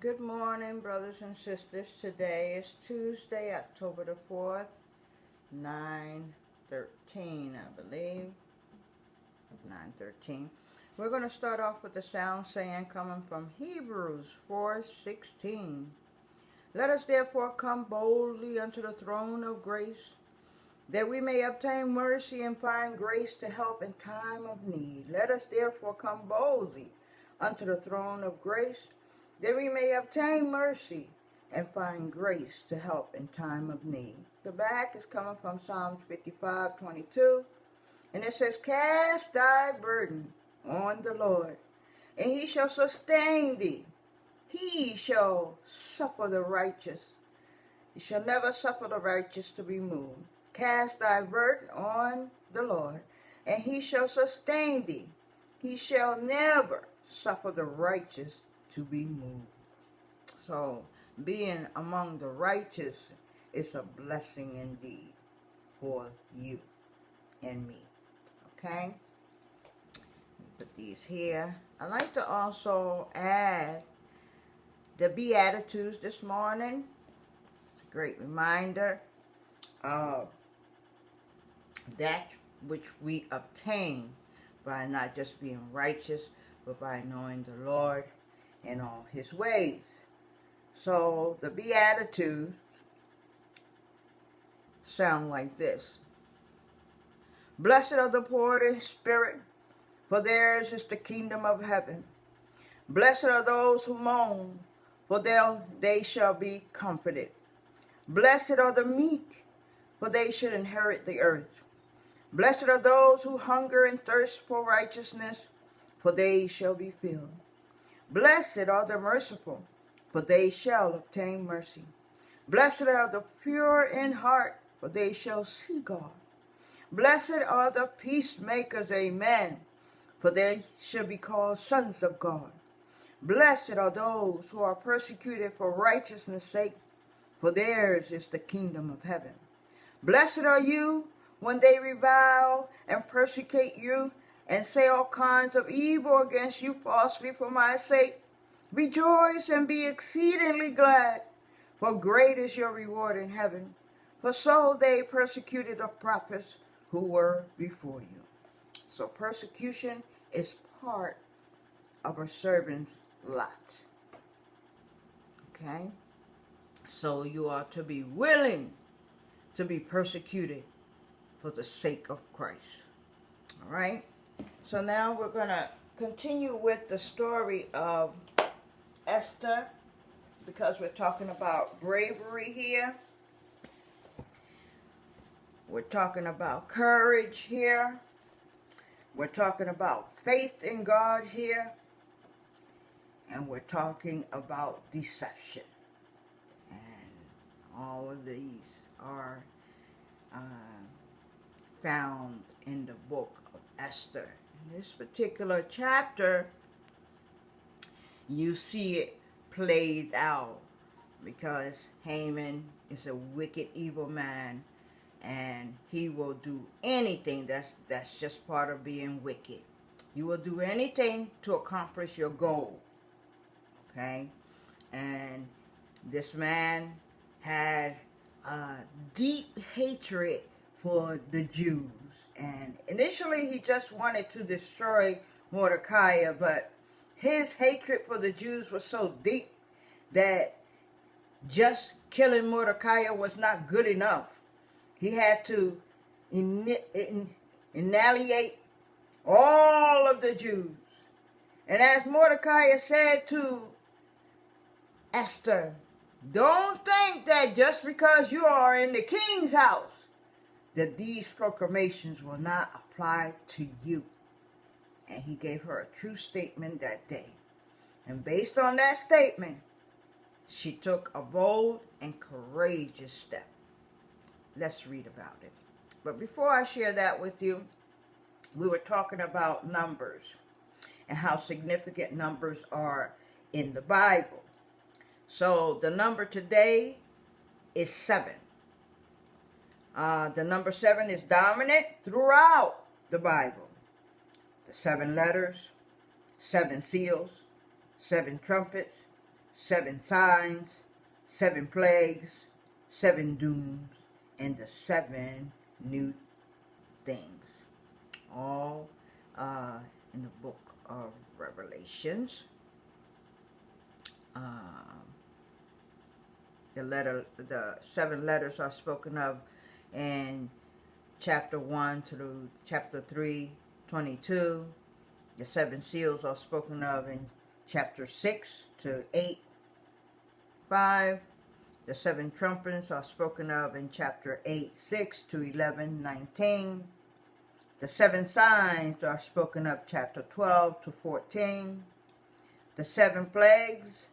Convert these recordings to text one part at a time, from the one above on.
Good morning, brothers and sisters. Today is Tuesday, October the 4th, 9:13, I believe. 9:13. We're going to start off with the sound saying coming from Hebrews 4:16. Let us therefore come boldly unto the throne of grace, that we may obtain mercy and find grace to help in time of need. Let us therefore come boldly unto the throne of grace, that we may obtain mercy and find grace to help in time of need. The back is coming from Psalms 55:22, and it says, Cast thy burden on the Lord, and he shall sustain thee. He shall suffer the righteous. He shall never suffer the righteous to be moved. Cast thy burden on the Lord, and he shall sustain thee. He shall never suffer the righteous to be moved. So, being among the righteous is a blessing indeed for you and me. Okay? Put these here. I like to also add the Beatitudes this morning. It's a great reminder of that which we obtain by not just being righteous, but by knowing the Lord and all his ways. So the Beatitudes sound like this. Blessed are the poor in spirit, for theirs is the kingdom of heaven. Blessed are those who mourn, for they shall be comforted. Blessed are the meek, for they shall inherit the earth. Blessed are those who hunger and thirst for righteousness, for they shall be filled. Blessed are the merciful, for they shall obtain mercy. Blessed are the pure in heart, for they shall see God. Blessed are the peacemakers, amen, for they shall be called sons of God. Blessed are those who are persecuted for righteousness' sake, for theirs is the kingdom of heaven. Blessed are you when they revile and persecute you and say all kinds of evil against you falsely for my sake. Rejoice and be exceedingly glad, for great is your reward in heaven. For so they persecuted the prophets who were before you. So persecution is part of a servant's lot. Okay? So you are to be willing to be persecuted for the sake of Christ. All right? So now we're going to continue with the story of Esther, because we're talking about bravery here. We're talking about courage here. We're talking about faith in God here. And we're talking about deception. And all of these are found in the book of Esther. In this particular chapter, you see it played out because Haman is a wicked, evil man, and he will do anything. That's just part of being wicked. You will do anything to accomplish your goal. Okay? And this man had a deep hatred for the Jews. And initially he just wanted to destroy Mordecai, but his hatred for the Jews was so deep that just killing Mordecai was not good enough. He had to annihilate all of the Jews. And as Mordecai said to Esther, don't think that just because you are in the king's house that these proclamations will not apply to you. And he gave her a true statement that day. And based on that statement, she took a bold and courageous step. Let's read about it. But before I share that with you, we were talking about numbers and how significant numbers are in the Bible. So the number today is 7. The number 7 is dominant throughout the Bible. The 7 letters, 7 seals, 7 trumpets, 7 signs, 7 plagues, 7 dooms, and the 7 new things. All in the book of Revelations. The 7 letters are spoken of in chapter 1 through chapter 3, 22. The 7 seals are spoken of in chapter 6 to 8, 5. The 7 trumpets are spoken of in chapter 8, 6 to 11, 19. The 7 signs are spoken of chapter 12 to 14. The 7 plagues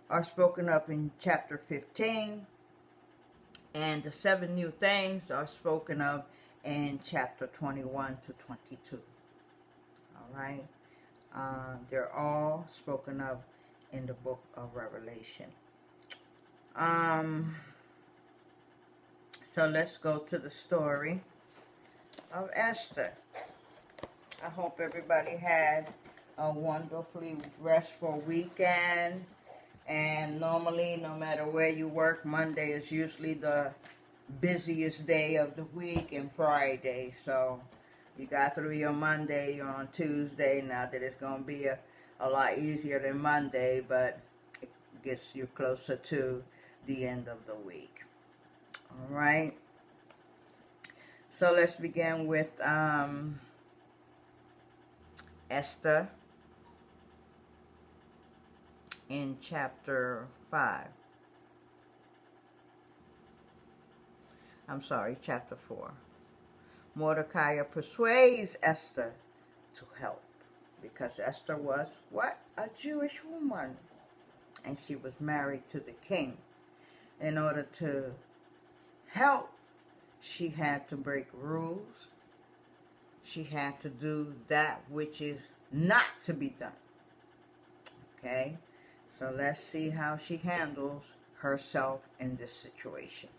are spoken of in chapter 15. And the 7 new things are spoken of in chapter 21 to 22. All right. They're all spoken of in the book of Revelation. So let's go to the story of Esther. I hope everybody had a wonderfully restful weekend. And normally, no matter where you work, Monday is usually the busiest day of the week, and Friday. So you got through your Monday, you're on Tuesday. Now that it's going to be a lot easier than Monday, but it gets you closer to the end of the week. All right. So let's begin with Esther in chapter 5. I'm sorry, chapter 4. Mordecai persuades Esther to help because Esther was what? A Jewish woman. And she was married to the king. In order to help, she had to break rules. She had to do that which is not to be done. Okay? So let's see how she handles herself in this situation.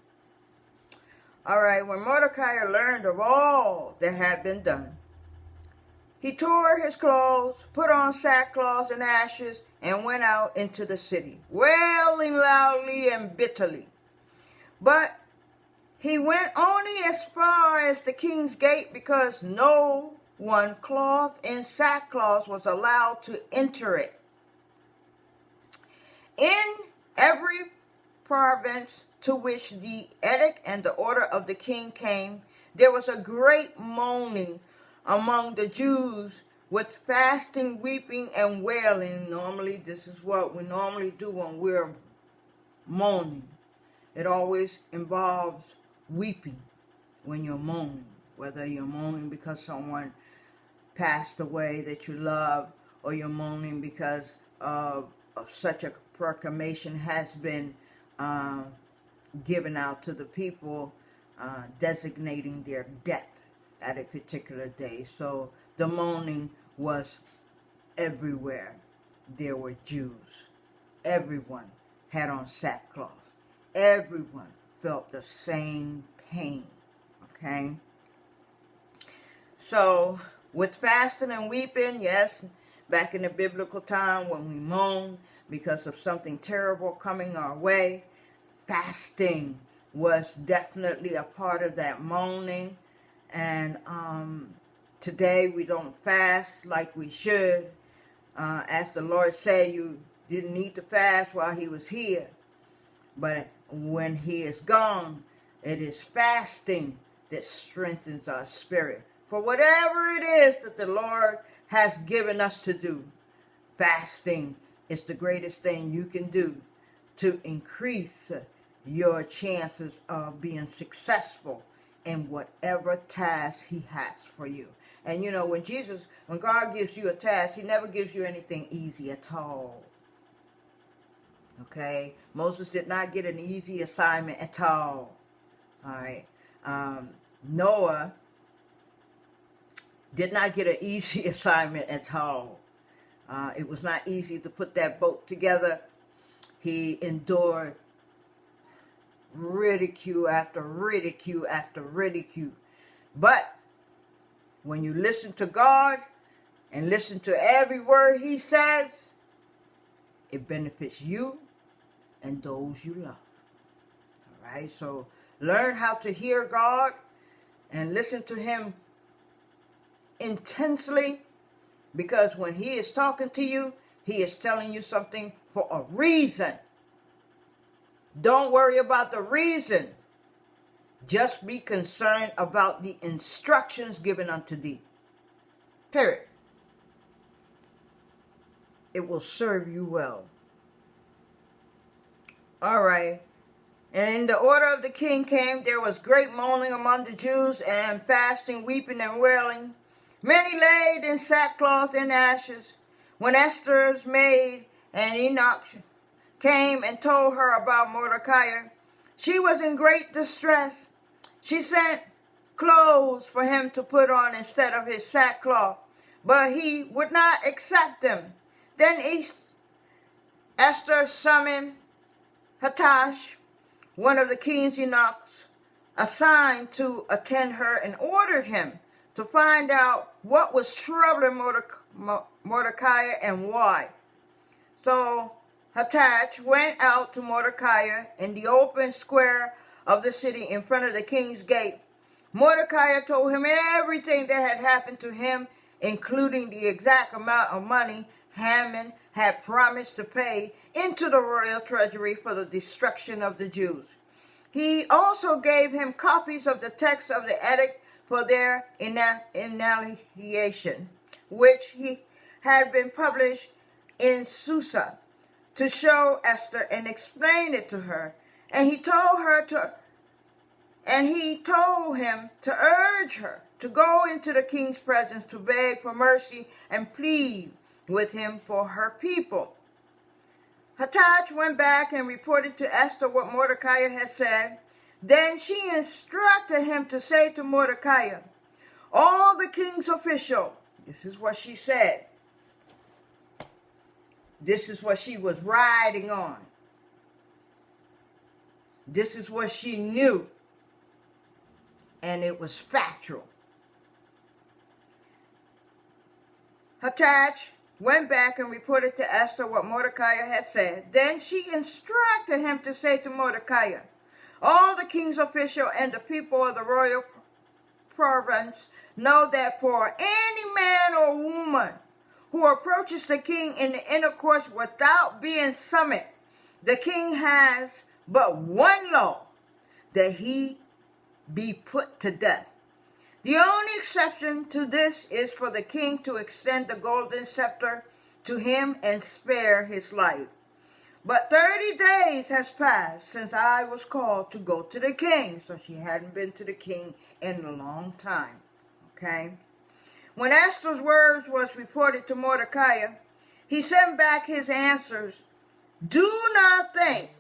All right, when Mordecai learned of all that had been done, he tore his clothes, put on sackcloth and ashes, and went out into the city, wailing loudly and bitterly. But he went only as far as the king's gate, because no one clothed in sackcloth was allowed to enter it. In every province to which the edict and the order of the king came, there was a great mourning among the Jews, with fasting, weeping, and wailing. Normally, this is what we normally do when we're mourning. It always involves weeping when you're mourning, whether you're mourning because someone passed away that you love, or you're mourning because of such a proclamation has been given out to the people, designating their death at a particular day. So the mourning was everywhere. There were Jews. Everyone had on sackcloth. Everyone felt the same pain. Okay? So with fasting and weeping, yes, back in the biblical time when we mourn because of something terrible coming our way, fasting was definitely a part of that mourning. And today we don't fast like we should. As the Lord said, you didn't need to fast while he was here. But when he is gone, it is fasting that strengthens our spirit. For whatever it is that the Lord has given us to do, fasting is the greatest thing you can do to increase your chances of being successful in whatever task he has for you. And you know, when God gives you a task, he never gives you anything easy at all. Okay? Moses did not get an easy assignment at all. All right? Noah did not get an easy assignment at all. It was not easy to put that boat together. He endured ridicule after ridicule after ridicule. But when you listen to God and listen to every word he says, It benefits you and those you love. All right, so learn how to hear God and listen to him intensely, because when he is talking to you, he is telling you something for a reason. Don't worry about the reason. Just be concerned about the instructions given unto thee. Period. It will serve you well. All right. And in the order of the king came, there was great mourning among the Jews, and fasting, weeping, and wailing. Many laid in sackcloth and ashes. When Esther's maid and Enoch came and told her about Mordecai, she was in great distress. She sent clothes for him to put on instead of his sackcloth, but he would not accept them. Then Esther summoned Hathach, one of the king's eunuchs, assigned to attend her, and ordered him to find out what was troubling Mordecai and why. So Hathach went out to Mordecai in the open square of the city in front of the king's gate. Mordecai told him everything that had happened to him, including the exact amount of money Haman had promised to pay into the royal treasury for the destruction of the Jews. He also gave him copies of the text of the edict for their annihilation, which he had been published in Susa, to show Esther and explain it to her. And he told him to urge her to go into the king's presence to beg for mercy and plead with him for her people. Hathach went back and reported to Esther what Mordecai had said. Then she instructed him to say to Mordecai, all the king's officials, this is what she said. This is what she was riding on. This is what she knew. And it was factual. Hathach went back and reported to Esther what Mordecai had said. Then she instructed him to say to Mordecai, all the king's officials and the people of the royal province know that for any man or woman who approaches the king in the inner courts without being summoned, the king has but one law, that he be put to death. The only exception to this is for the king to extend the golden scepter to him and spare his life. But 30 days has passed since I was called to go to the king. So she hadn't been to the king in a long time. Okay. When Esther's words was reported to Mordecai, he sent back his answers. Do not think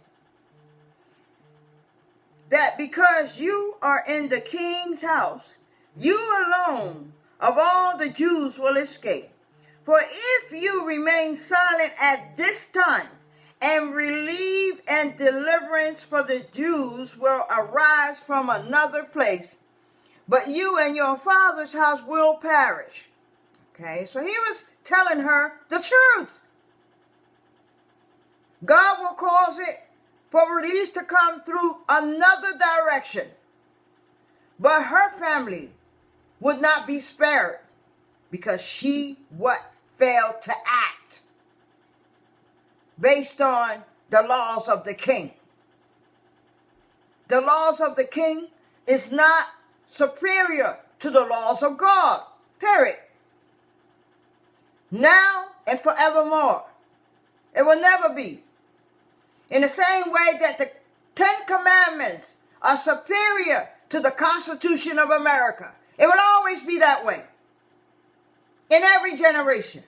that because you are in the king's house, you alone of all the Jews will escape. For if you remain silent at this time, and relief and deliverance for the Jews will arise from another place, but you and your father's house will perish. Okay, so he was telling her the truth. God will cause it for release to come through another direction, but her family would not be spared because she failed to act based on the laws of the king. The laws of the king is not superior to the laws of God. Period. Now and forevermore. It will never be. In the same way that the 10 Commandments are superior to the Constitution of America. It will always be that way. In every generation.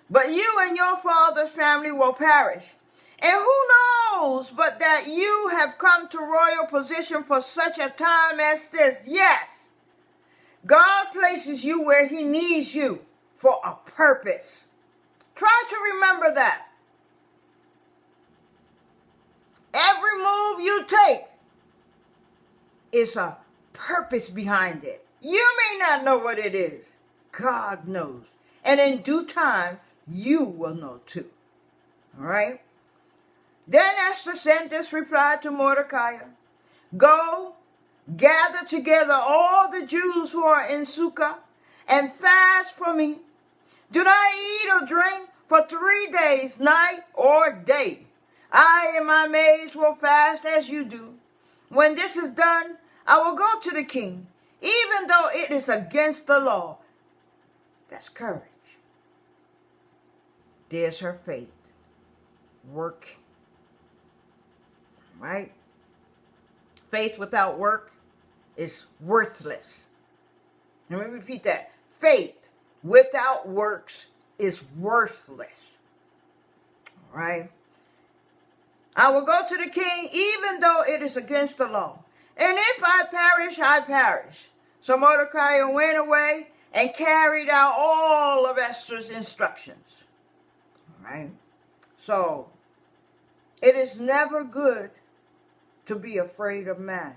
But you and your father's family will perish. And who knows but that you have come to royal position for such a time as this? Yes. God places you where he needs you for a purpose. Try to remember that. Every move you take is a purpose behind it. You may not know what it is. God knows. and in due time you will know too. All right? Then Esther sent this reply to Mordecai. Go, gather together all the Jews who are in Sukkah, and fast for me. Do not eat or drink for 3 days, night or day. I and my maids will fast as you do. When this is done, I will go to the king, even though it is against the law. That's courage. There's her faith. Work. Right? Faith without work is worthless. Let me repeat that. Faith without works is worthless. All right? I will go to the king even though it is against the law. And if I perish, I perish. So Mordecai went away and carried out all of Esther's instructions. All right? So, it is never good to be afraid of man.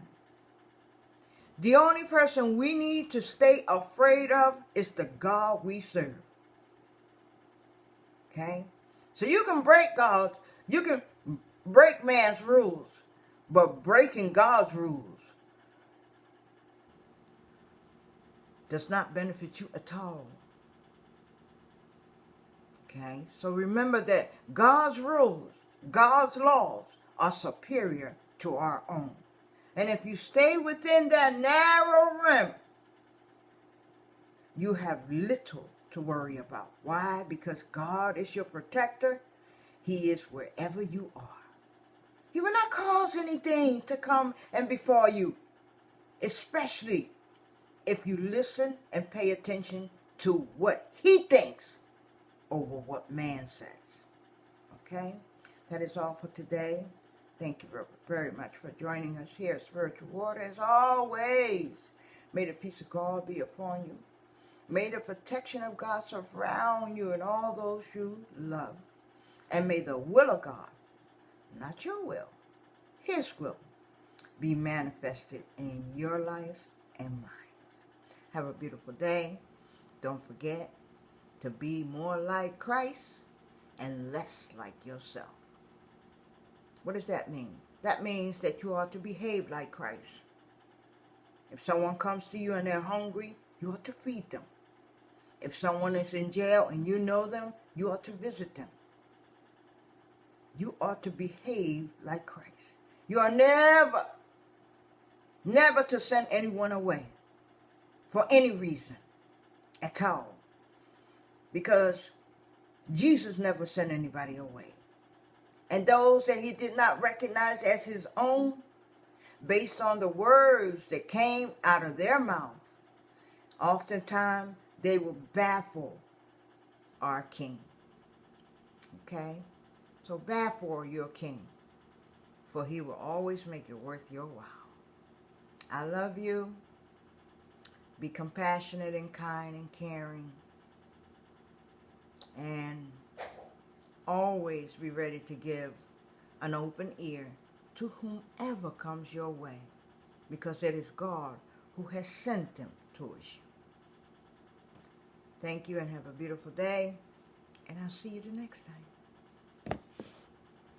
The only person we need to stay afraid of is the God we serve. Okay? So you can you can break man's rules, but breaking God's rules does not benefit you at all. Okay? So remember that God's rules, God's laws are superior to our own. And if you stay within that narrow rim, you have little to worry about. Why? Because God is your protector. He is wherever you are. He will not cause anything to come and befall you, especially if you listen and pay attention to what he thinks over what man says. Okay? That is all for today. Thank you very much for joining us here at Spiritual Water. As always, may the peace of God be upon you. May the protection of God surround you and all those you love. And may the will of God, not your will, his will, be manifested in your lives and mine. Have a beautiful day. Don't forget to be more like Christ and less like yourself. What does that mean? That means that you ought to behave like Christ. If someone comes to you and they're hungry, you ought to feed them. If someone is in jail and you know them, you ought to visit them. You ought to behave like Christ. You are never to send anyone away for any reason at all. Because Jesus never sent anybody away. And those that he did not recognize as his own, based on the words that came out of their mouth, oftentimes they will baffle our King. Okay? So baffle your King, for he will always make it worth your while. I love you. Be compassionate and kind and caring. And always be ready to give an open ear to whomever comes your way, because it is God who has sent them towards you. Thank you and have a beautiful day, and I'll see you the next time.